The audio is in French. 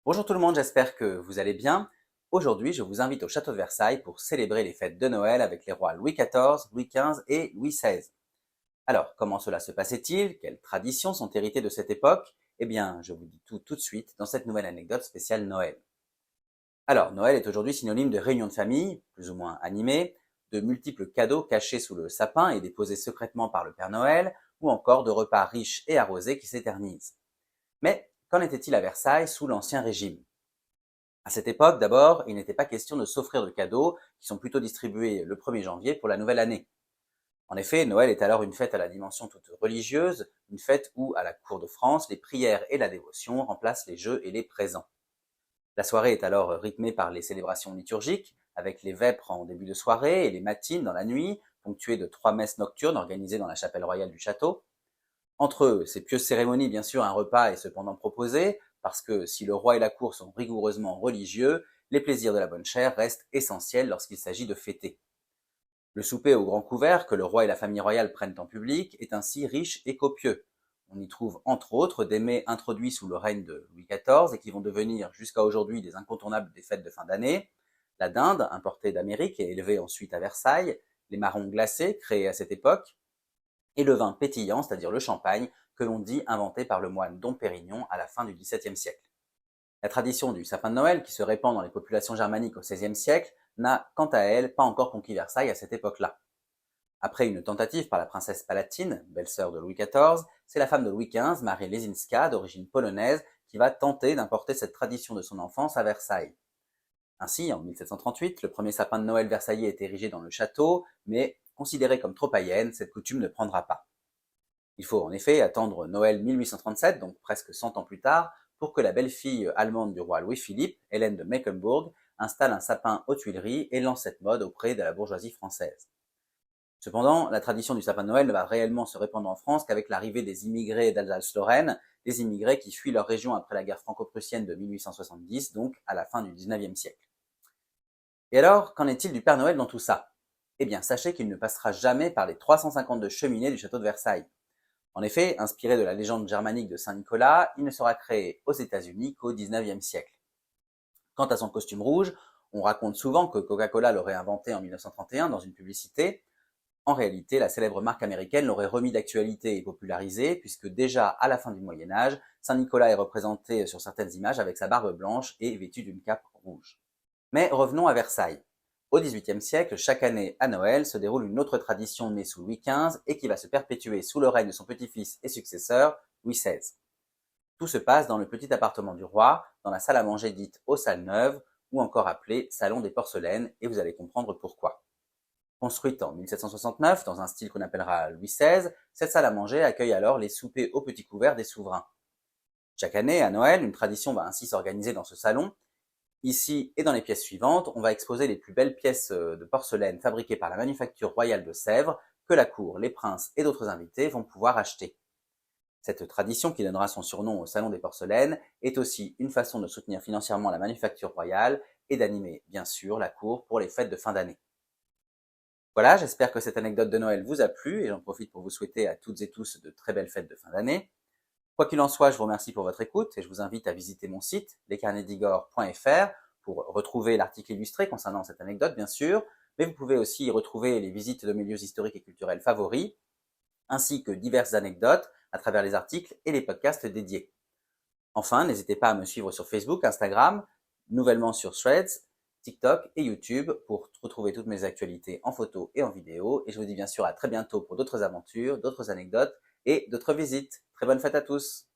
Bonjour tout le monde, j'espère que vous allez bien. Aujourd'hui, je vous invite au château de Versailles pour célébrer les fêtes de Noël avec les rois Louis XIV, Louis XV et Louis XVI. Alors, comment cela se passait-il? Quelles traditions sont héritées de cette époque? Eh bien, je vous dis tout de suite dans cette nouvelle anecdote spéciale Noël. Alors, Noël est aujourd'hui synonyme de réunion de famille, plus ou moins animée, de multiples cadeaux cachés sous le sapin et déposés secrètement par le Père Noël, ou encore de repas riches et arrosés qui s'éternisent. Mais qu'en était-il à Versailles sous l'Ancien Régime? À cette époque, d'abord, il n'était pas question de s'offrir de cadeaux, qui sont plutôt distribués le 1er janvier pour la nouvelle année. En effet, Noël est alors une fête à la dimension toute religieuse, une fête où, à la cour de France, les prières et la dévotion remplacent les jeux et les présents. La soirée est alors rythmée par les célébrations liturgiques, avec les vêpres en début de soirée et les matines dans la nuit, ponctuées de 3 messes nocturnes organisées dans la chapelle royale du château. Entre ces pieuses cérémonies, bien sûr, un repas est cependant proposé, parce que si le roi et la cour sont rigoureusement religieux, les plaisirs de la bonne chère restent essentiels lorsqu'il s'agit de fêter. Le souper au grand couvert que le roi et la famille royale prennent en public est ainsi riche et copieux. On y trouve entre autres des mets introduits sous le règne de Louis XIV et qui vont devenir jusqu'à aujourd'hui des incontournables des fêtes de fin d'année, la dinde, importée d'Amérique et élevée ensuite à Versailles, les marrons glacés, créés à cette époque, et le vin pétillant, c'est-à-dire le champagne, que l'on dit inventé par le moine Dom Pérignon à la fin du XVIIe siècle. La tradition du sapin de Noël, qui se répand dans les populations germaniques au XVIe siècle, n'a, quant à elle, pas encore conquis Versailles à cette époque-là. Après une tentative par la princesse Palatine, belle-sœur de Louis XIV, c'est la femme de Louis XV, Marie Lesinska, d'origine polonaise, qui va tenter d'importer cette tradition de son enfance à Versailles. Ainsi, en 1738, le premier sapin de Noël versaillais est érigé dans le château, mais considéré comme trop païenne, cette coutume ne prendra pas. Il faut en effet attendre Noël 1837, donc presque 100 ans plus tard, pour que la belle-fille allemande du roi Louis-Philippe, Hélène de Mecklembourg, installe un sapin aux Tuileries et lance cette mode auprès de la bourgeoisie française. Cependant, la tradition du sapin de Noël ne va réellement se répandre en France qu'avec l'arrivée des immigrés d'Alsace-Lorraine, des immigrés qui fuient leur région après la guerre franco-prussienne de 1870, donc à la fin du XIXe siècle. Et alors, qu'en est-il du Père Noël dans tout ça? Eh bien, sachez qu'il ne passera jamais par les 352 cheminées du château de Versailles. En effet, inspiré de la légende germanique de Saint-Nicolas, il ne sera créé aux États-Unis qu'au XIXe siècle. Quant à son costume rouge, on raconte souvent que Coca-Cola l'aurait inventé en 1931 dans une publicité. En réalité, la célèbre marque américaine l'aurait remis d'actualité et popularisé, puisque déjà à la fin du Moyen-Âge, Saint-Nicolas est représenté sur certaines images avec sa barbe blanche et vêtu d'une cape rouge. Mais revenons à Versailles. Au XVIIIe siècle, chaque année à Noël se déroule une autre tradition née sous Louis XV et qui va se perpétuer sous le règne de son petit-fils et successeur, Louis XVI. Tout se passe dans le petit appartement du roi, dans la salle à manger dite aux salles neuves, ou encore appelée salon des porcelaines, et vous allez comprendre pourquoi. Construite en 1769 dans un style qu'on appellera Louis XVI, cette salle à manger accueille alors les soupers au petit couvert des souverains. Chaque année, à Noël, une tradition va ainsi s'organiser dans ce salon. Ici et dans les pièces suivantes, on va exposer les plus belles pièces de porcelaine fabriquées par la Manufacture royale de Sèvres que la cour, les princes et d'autres invités vont pouvoir acheter. Cette tradition qui donnera son surnom au Salon des porcelaines est aussi une façon de soutenir financièrement la Manufacture royale et d'animer, bien sûr, la cour pour les fêtes de fin d'année. Voilà, j'espère que cette anecdote de Noël vous a plu et j'en profite pour vous souhaiter à toutes et tous de très belles fêtes de fin d'année. Quoi qu'il en soit, je vous remercie pour votre écoute et je vous invite à visiter mon site lescarnetsdigor.fr pour retrouver l'article illustré concernant cette anecdote, bien sûr, mais vous pouvez aussi y retrouver les visites de mes lieux historiques et culturels favoris, ainsi que diverses anecdotes à travers les articles et les podcasts dédiés. Enfin, n'hésitez pas à me suivre sur Facebook, Instagram, nouvellement sur Threads, TikTok et YouTube pour retrouver toutes mes actualités en photo et en vidéo. Et je vous dis bien sûr à très bientôt pour d'autres aventures, d'autres anecdotes et d'autres visites. Très bonne fête à tous!